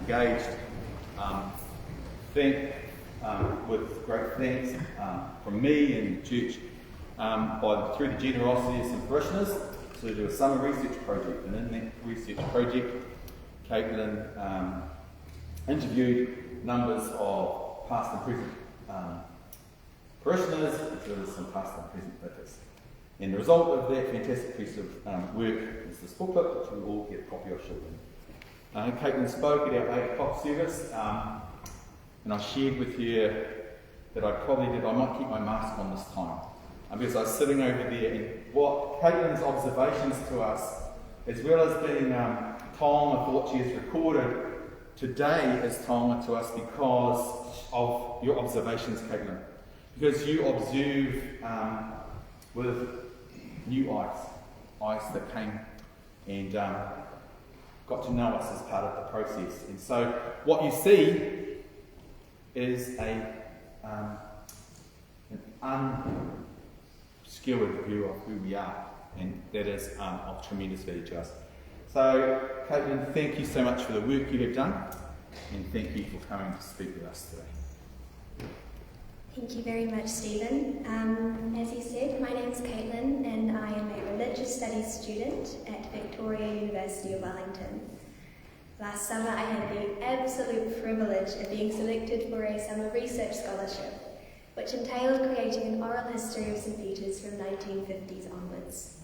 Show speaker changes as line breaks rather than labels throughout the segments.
engaged. With great thanks from me and the church through the generosity of some parishioners to do a summer research project. And in that research project, Caitlin interviewed numbers of past and present parishioners, as well as some past and present vicars. And the result of that fantastic piece of work is this booklet, which we'll all get a copy of shortly. Caitlin spoke at our 8 o'clock service, and I shared with her that I might keep my mask on this time. Because I was sitting over there, and what Caitlin's observations to us, as well as being taonga for what she has recorded today, is taonga to us because of your observations, Caitlin. Because you observe with new eyes that came and got to know us as part of the process. And so what you see is an unskilled view of who we are, and that is of tremendous value to us. So, Caitlin, thank you so much for the work you have done, and thank you for coming to speak with us today.
Thank you very much, Stephen. As you said, my name is Caitlin, and I am a religious studies student at Victoria University of Wellington. Last summer, I had the absolute privilege of being selected for a summer research scholarship, which entailed creating an oral history of St. Peter's from 1950s onwards.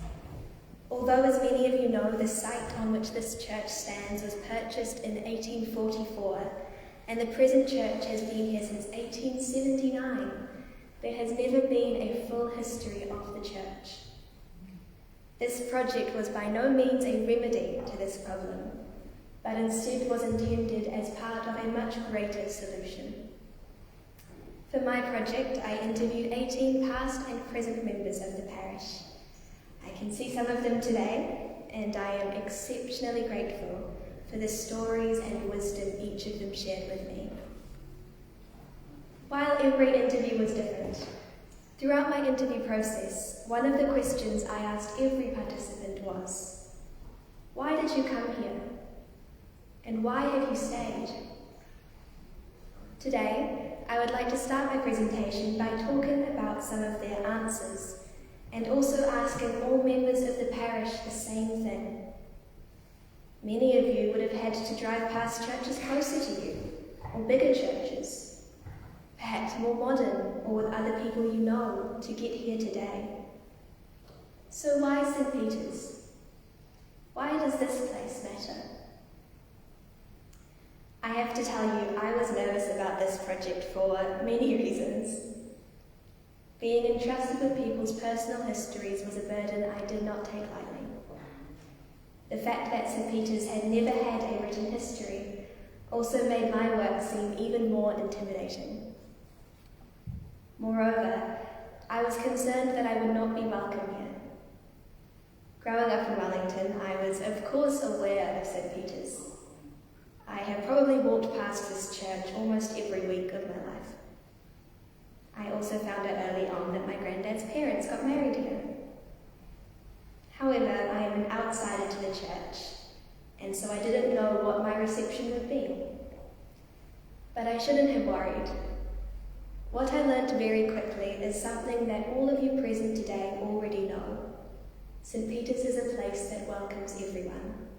Although, as many of you know, the site on which this church stands was purchased in 1844, and the present church has been here since 1879, there has never been a full history of the church. This project was by no means a remedy to this problem, but instead was intended as part of a much greater solution. For my project, I interviewed 18 past and present members of the parish. I can see some of them today, and I am exceptionally grateful for the stories and wisdom each of them shared with me. While every interview was different, throughout my interview process, one of the questions I asked every participant was, "Why did you come here? And why have you stayed?" Today, I would like to start my presentation by talking about some of their answers, and also asking all members of the parish the same thing. Many of you would have had to drive past churches closer to you, or bigger churches, perhaps more modern or with other people you know, to get here today. So why St. Peter's? Why does this place matter? I have to tell you, I was nervous about this project for many reasons. Being entrusted with people's personal histories was a burden I did not take lightly. The fact that St. Peter's had never had a written history also made my work seem even more intimidating. Moreover, I was concerned that I would not be welcome here. Growing up in Wellington, I was of course aware of St. Peter's. I have probably walked past this church almost every week of my life. I also found out early on that my granddad's parents got married here. However, I am an outsider to the church, and so I didn't know what my reception would be. But I shouldn't have worried. What I learnt very quickly is something that all of you present today already know. St. Peter's is a place that welcomes everyone.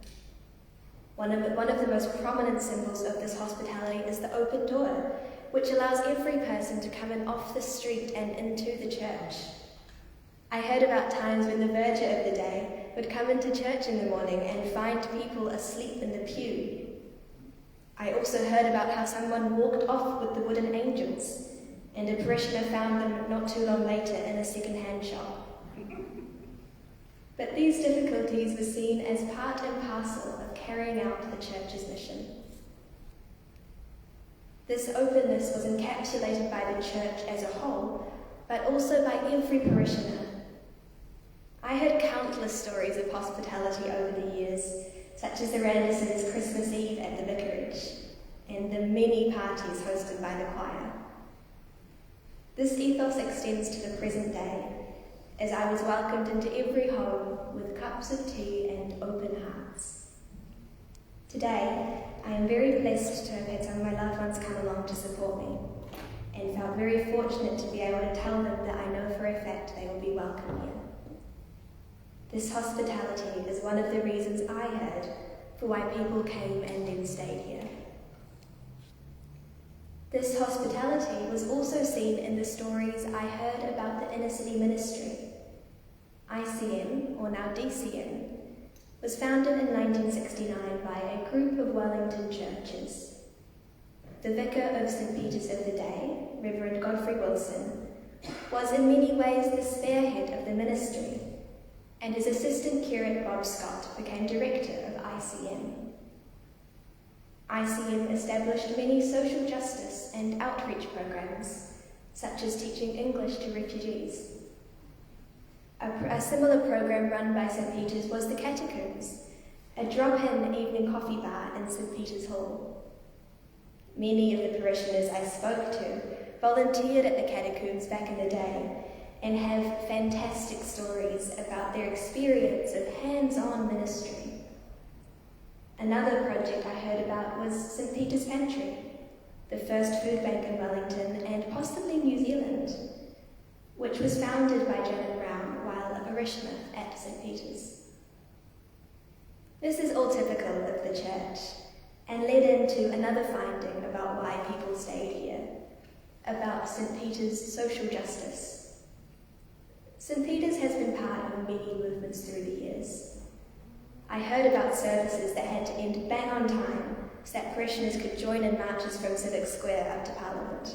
One of the most prominent symbols of this hospitality is the open door, which allows every person to come in off the street and into the church. I heard about times when the verger of the day would come into church in the morning and find people asleep in the pew. I also heard about how someone walked off with the wooden angels, and a parishioner found them not too long later in a second-hand shop. But these difficulties were seen as part and parcel of carrying out the church's mission. This openness was encapsulated by the church as a whole, but also by every parishioner. I heard countless stories of hospitality over the years, such as the Randersons' Christmas Eve at the vicarage, and the many parties hosted by the choir. This ethos extends to the present day, as I was welcomed into every home with cups of tea and open hearts. Today, I am very blessed to have had some of my loved ones come along to support me, and felt very fortunate to be able to tell them that I know for a fact they will be welcome here. This hospitality is one of the reasons I heard for why people came and then stayed here. This hospitality was also seen in the stories I heard about the inner city ministry. ICM, or now DCM, was founded in 1969 by a group of Wellington churches. The vicar of St. Peter's of the day, Reverend Wilson, was in many ways the spearhead of the ministry, and his assistant curate Bob Scott became director of ICM. ICM established many social justice and outreach programs, such as teaching English to refugees. A similar program run by St. Peter's was the Catacombs, a drop-in evening coffee bar in St. Peter's Hall. Many of the parishioners I spoke to volunteered at the Catacombs back in the day and have fantastic stories about their experience of hands-on ministry. Another project I heard about was St. Peter's Pantry, the first food bank in Wellington and possibly New Zealand, which was founded by Janet Brown while a parishioner at St. Peter's. This is all typical of the church, and led into another finding about why people stayed here, about St. Peter's social justice. St. Peter's has been part of many movements through the years. I heard about services that had to end bang on time so that parishioners could join in marches from Civic Square up to Parliament.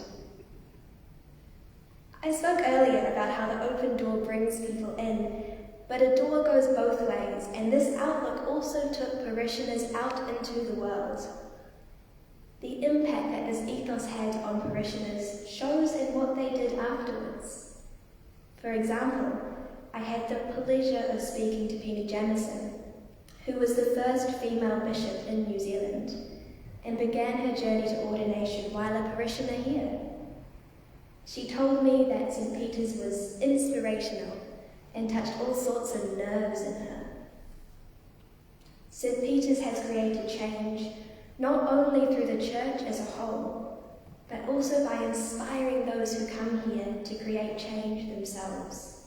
I spoke earlier about how the open door brings people in, but a door goes both ways, and this outlook also took parishioners out into the world. The impact that this ethos had on parishioners shows in what they did afterwards. For example, I had the pleasure of speaking to Penny Jamieson, who was the first female bishop in New Zealand, and began her journey to ordination while a parishioner here. She told me that St. Peter's was inspirational and touched all sorts of nerves in her. St. Peter's has created change not only through the church as a whole, but also by inspiring those who come here to create change themselves.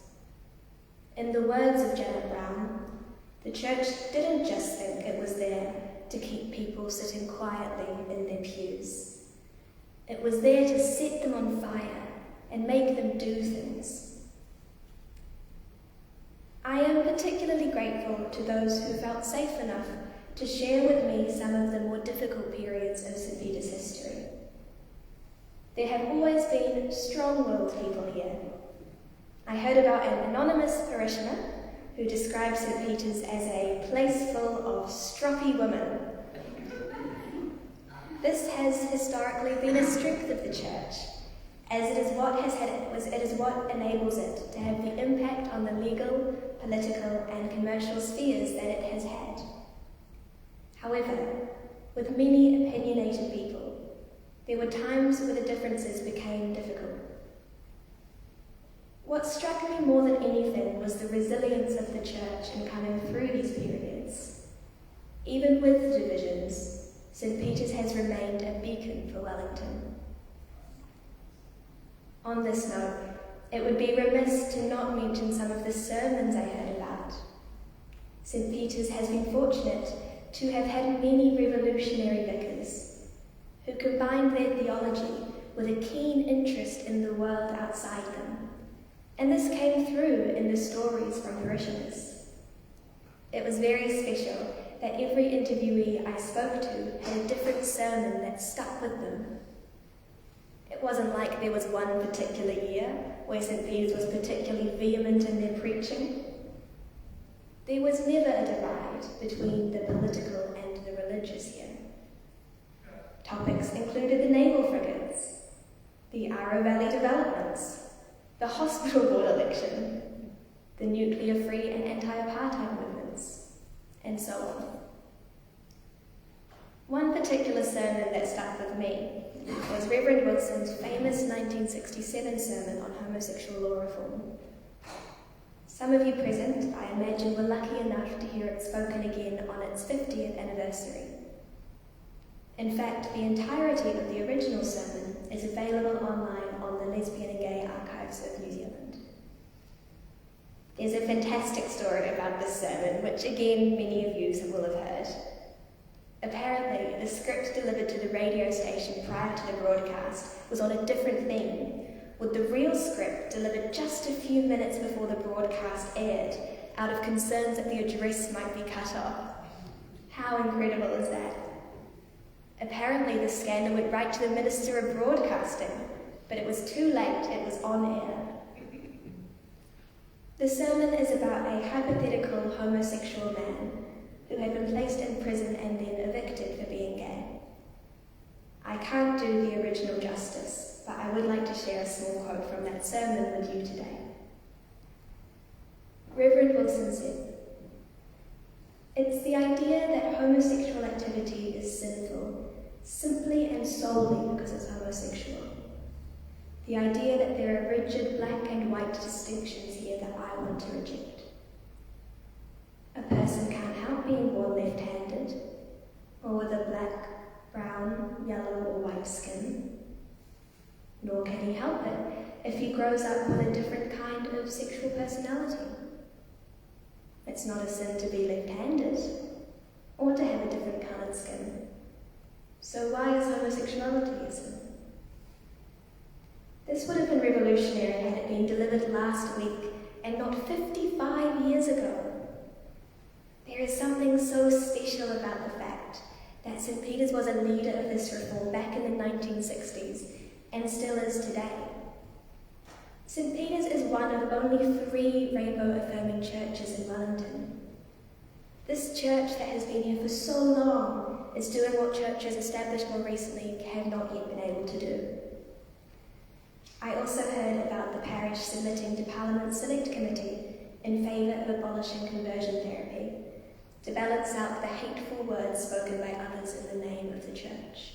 In the words of Janet Brown, the church didn't just think it was there to keep people sitting quietly in their pews. It was there to set them on fire and make them do things. I am particularly grateful to those who felt safe enough to share with me some of the more difficult periods of St. Peter's history. There have always been strong-willed people here. I heard about an anonymous parishioner who described St. Peter's as a place full of stroppy women. This has historically been a strength of the church, as it is what enables it to have the impact on the legal, political, and commercial spheres that it has had. However, with many opinionated people, there were times where the differences became difficult. What struck me more than anything was the resilience of the church in coming through these periods. Even with the divisions, St. Peter's has remained a beacon for Wellington. On this note, it would be remiss to not mention some of the sermons I heard about. St. Peter's has been fortunate to have had many revolutionary vicars who combined their theology with a keen interest in the world outside them, and this came through in the stories from parishioners. It was very special that every interviewee I spoke to had a different sermon that stuck with them. It wasn't like there was one particular year where St. Peter's was particularly vehement in their preaching. There was never a divide between the political and the religious here. Topics included the naval frigates, the Arrow Valley developments, the hospital board election, the nuclear-free and anti-apartheid movements, and so on. One particular sermon that stuck with me was Reverend Wilson's famous 1967 sermon on homosexual law reform. Some of you present, I imagine, were lucky enough to hear it spoken again on its 50th anniversary. In fact, the entirety of the original sermon is available online on the Lesbian and Gay Archives of New Zealand. There's a fantastic story about this sermon, which again many of you will have heard. Apparently, the script delivered to the radio station prior to the broadcast was on a different theme, with the real script delivered just a few minutes before the broadcast aired, out of concerns that the address might be cut off. How incredible is that? Apparently, the scandal went right to the Minister of Broadcasting, but it was too late, it was on air. The sermon is about a hypothetical homosexual man who had been placed in prison and then evicted for being gay. I can't do the original justice, but I would like to share a small quote from that sermon with you today. Reverend Wilson said, "It's the idea that homosexual activity is sinful simply and solely because it's homosexual. The idea that there are rigid black and white distinctions here that I want to reject. A person can't help being born left-handed, or with a black, brown, yellow or white skin. Nor can he help it if he grows up with a different kind of sexual personality. It's not a sin to be left-handed, or to have a different coloured skin. So why is homosexuality a sin?" This would have been revolutionary had it been delivered last week and not 55 years ago. There is something so special about the fact that St. Peter's was a leader of this reform back in the 1960s and still is today. St. Peter's is one of only 3 rainbow-affirming churches in Wellington. This church that has been here for so long is doing what churches established more recently have not yet been able to do. I also heard about the parish submitting to Parliament's Select Committee in favour of abolishing conversion therapy to balance out the hateful words spoken by others in the name of the church.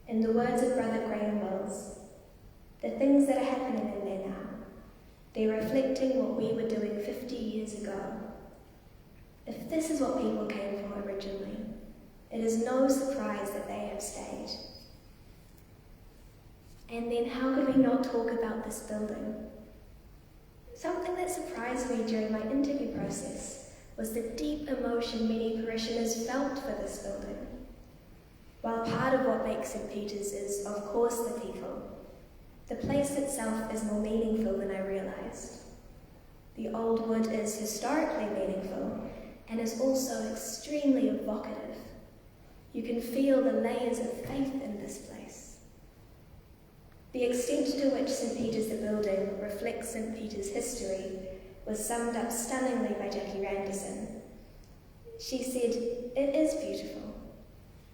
In the words of Brother Graham Willis, the things that are happening in there now, they're reflecting what we were doing 50 years ago. If this is what people came for originally, it is no surprise that they have stayed. And then how could we not talk about this building? Something that surprised me during my interview process was the deep emotion many parishioners felt for this building. While part of what makes St. Peter's is, of course, the people, the place itself is more meaningful than I realised. The old wood is historically meaningful and is also extremely evocative. You can feel the layers of faith in this place. The extent to which St. Peter's the building reflects St. Peter's history was summed up stunningly by Jackie Randerson. She said, "It is beautiful,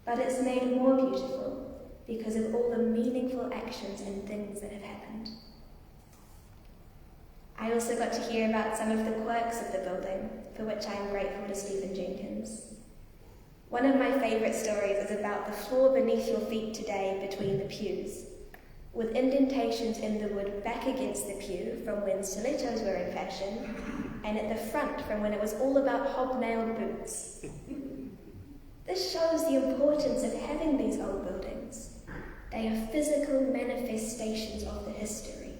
but it's made more beautiful because of all the meaningful actions and things that have happened." I also got to hear about some of the quirks of the building, for which I am grateful to Stephen Jenkins. One of my favourite stories is about the floor beneath your feet today between the pews, with indentations in the wood back against the pew from when stilettos were in fashion, and at the front from when it was all about hobnailed boots. This shows the importance of having these old buildings. They are physical manifestations of the history.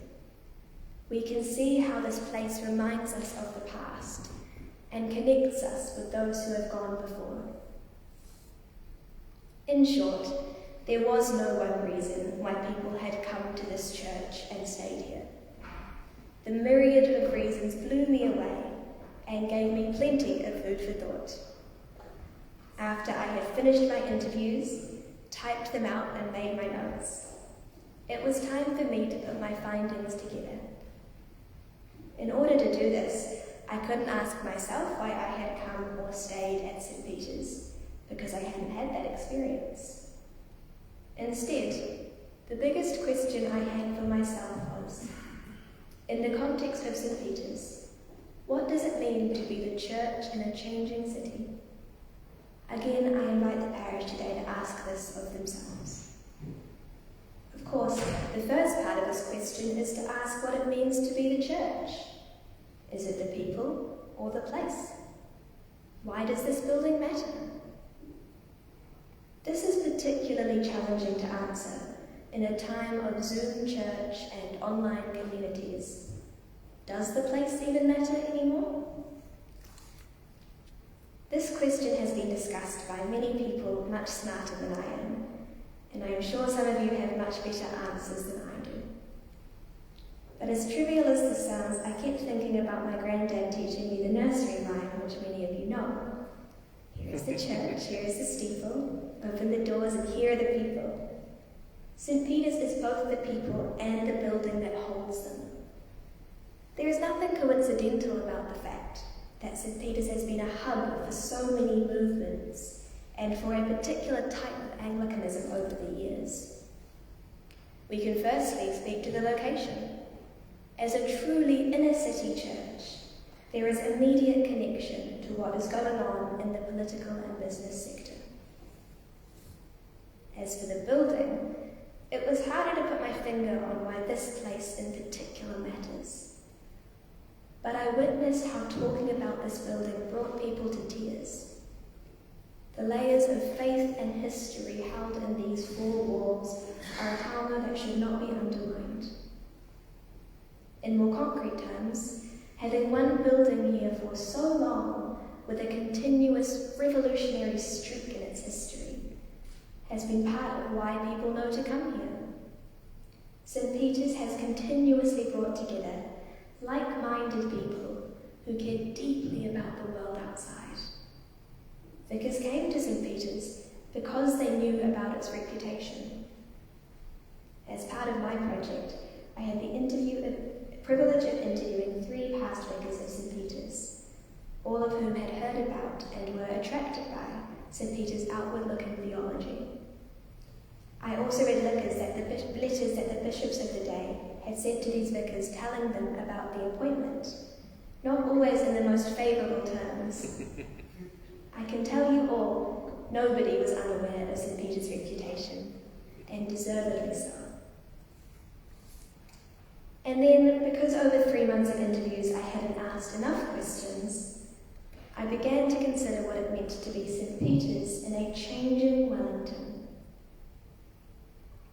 We can see how this place reminds us of the past and connects us with those who have gone before. In short, there was no one reason why people had come to this church and stayed here. The myriad of reasons blew me away and gave me plenty of food for thought. After I had finished my interviews, typed them out and made my notes, it was time for me to put my findings together. In order to do this, I couldn't ask myself why I had come or stayed at St. Peter's, because I hadn't had that experience. Instead, the biggest question I had for myself was, in the context of St. Peter's, what does it mean to be the church in a changing city? Again, I invite the parish today to ask this of themselves. Of course, the first part of this question is to ask what it means to be the church. Is it the people or the place? Why does this building matter? This is particularly challenging to answer in a time of Zoom church and online communities. Does the place even matter anymore? This question has been discussed by many people much smarter than I am, and I am sure some of you have much better answers than I do. But as trivial as this sounds, I kept thinking about my granddad teaching me the nursery rhyme, which many of you know. Here is the church, here is the steeple, open the doors and here are the people. St. Peter's is both the people and the building that holds them. There is nothing coincidental about the fact that St. Peter's has been a hub for so many movements and for a particular type of Anglicanism over the years. We can firstly speak to the location. As a truly inner-city church, there is immediate connection to what is going on in the political and business sector. As for the building, it was harder to put my finger on why this place in particular matters. But I witnessed how talking about this building brought people to tears. The layers of faith and history held in these four walls are a power that should not be undermined. In more concrete terms, having one building here for so long with a continuous revolutionary streak in its history has been part of why people know to come here. St. Peter's has continuously brought together like-minded people who care deeply about the world outside. Vicars came to St. Peter's because they knew about its reputation. As part of my project, I had the privilege of interviewing 3 past vicars of St. Peter's, all of whom had heard about and were attracted by St. Peter's outward-looking theology. I also read letters that the bishops of the day had sent to these vicars telling them about the appointment, not always in the most favourable terms. I can tell you all, nobody was unaware of St. Peter's reputation, and deservedly so. And then, because over 3 months of interviews I hadn't asked enough questions, I began to consider what it meant to be St. Peter's in a changing Wellington.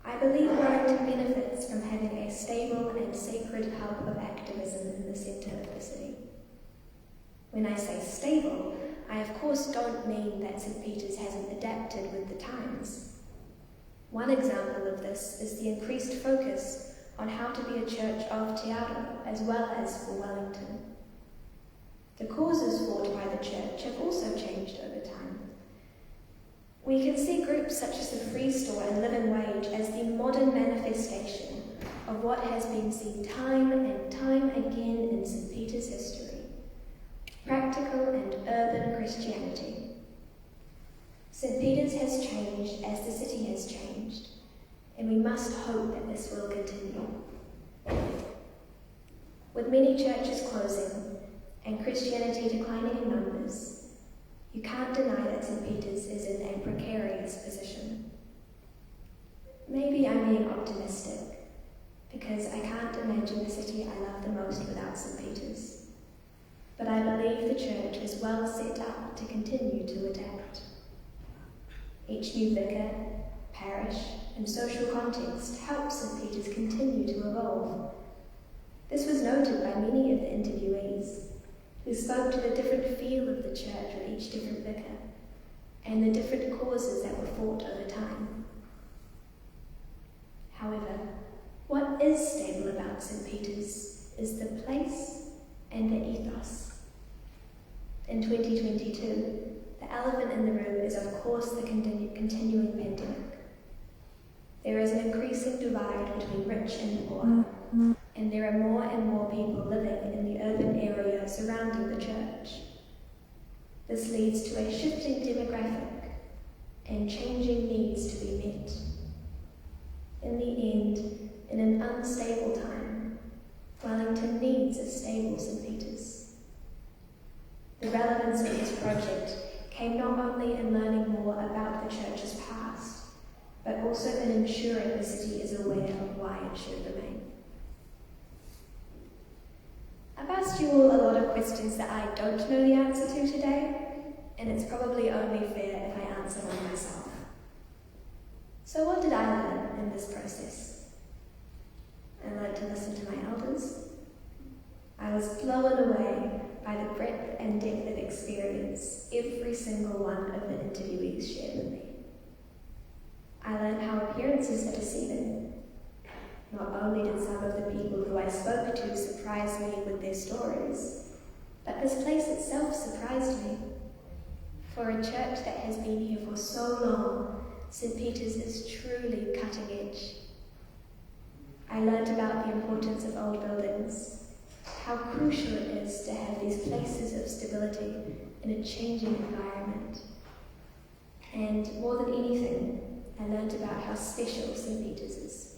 I believe Wellington benefits from having a stable and sacred hub of activism in the centre of the city. When I say stable, I of course don't mean that St. Peter's hasn't adapted with the times. One example of this is the increased focus on how to be a church of Te Aro as well as for Wellington. The causes fought by the church have also changed over time. We can see groups such as the Free Store and Living Wage as the modern manifestation of what has been seen time and time again in St. Peter's history: practical and urban Christianity. St. Peter's has changed as the city has changed, and we must hope that this will continue. With many churches closing and Christianity declining in numbers, you can't deny that St. Peter's is in a precarious position. Maybe I'm being optimistic, because I can't imagine the city I love the most without St. Peter's. But I believe the church is well set up to continue to adapt. Each new vicar, parish, and social context helps St. Peter's continue to evolve. This was noted by many of the interviewees, who spoke to the different feel of the church with each different vicar, and the different causes that were fought over time. However, what is stable about St. Peter's is the place and the ethos. In 2022, the elephant in the room is of course the continuing pandemic. There is an increasing divide between rich and poor, and there are more and more people living in the urban area surrounding the church. This leads to a shifting demographic and changing needs to be met. In the end, in an unstable time, Wellington needs a stable St. Peter's. The relevance of this project came not only in learning more about the church's past, but also in ensuring the city is aware of why it should remain. I've asked you all a lot of questions that I don't know the answer to today, and it's probably only fair if I answer one myself. So what did I learn in this process? I learned to listen to my elders. I was blown away by the breadth and depth of experience every single one of the interviewees shared with me. I learned how appearances are deceiving. Not only did some of the people who I spoke to surprise me with their stories, but this place itself surprised me. For a church that has been here for so long, St. Peter's is truly cutting edge. I learned about the importance of old buildings, how crucial it is to have these places of stability in a changing environment. And more than anything, I learned about how special St. Peter's is.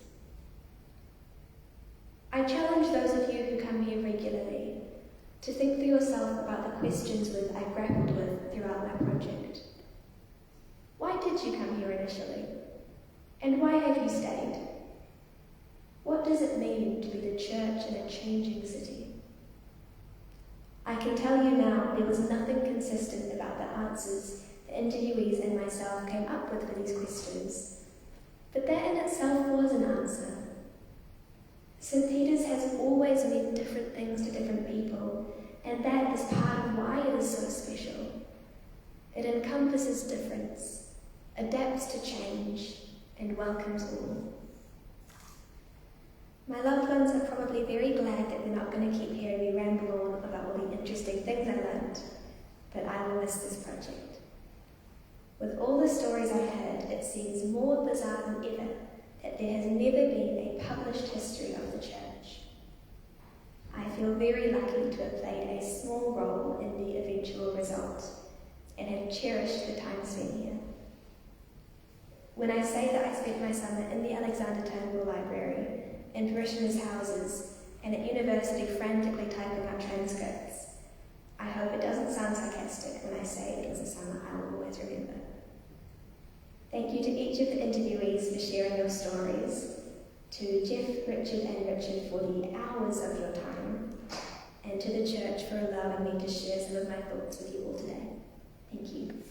I challenge those of you who come here regularly to think for yourself about the questions I grappled with throughout my project. Why did you come here initially? And why have you stayed? What does it mean to be the church in a changing city? I can tell you now there was nothing consistent about the answers the interviewees and myself came up with for these questions, but that in itself was an answer. St. Peter's has always meant different things to different people, and that is part of why it is so special. It encompasses difference, adapts to change, and welcomes all. My loved ones are probably very glad that they're not going to keep hearing me ramble on about all the interesting things I learned, but I will miss this project. With all the stories I heard, it seems more bizarre than ever that there has never been a published history of the church. I feel very lucky to have played a small role in the eventual result and have cherished the time spent here. When I say that I spent my summer in the Alexander Turnbull Library, in parishioners' houses, and at university frantically typing up transcripts, I hope it doesn't sound sarcastic when I say it was a summer I will always remember. Thank you to each of the interviewees for sharing your stories, to Jeff, Richard and Richard for the hours of your time, and to the church for allowing me to share some of my thoughts with you all today. Thank you.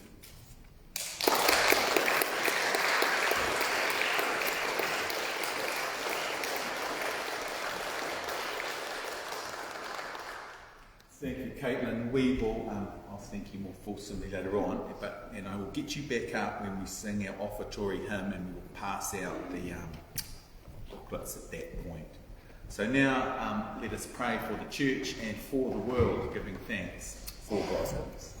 Thank you, Caitlin. We will, I'll thank you more fulsomely later on, and I will get you back up when we sing our Offertory Hymn, and we will pass out the booklets at that point. So now let us pray for the church and for the world, giving thanks for God's goodness.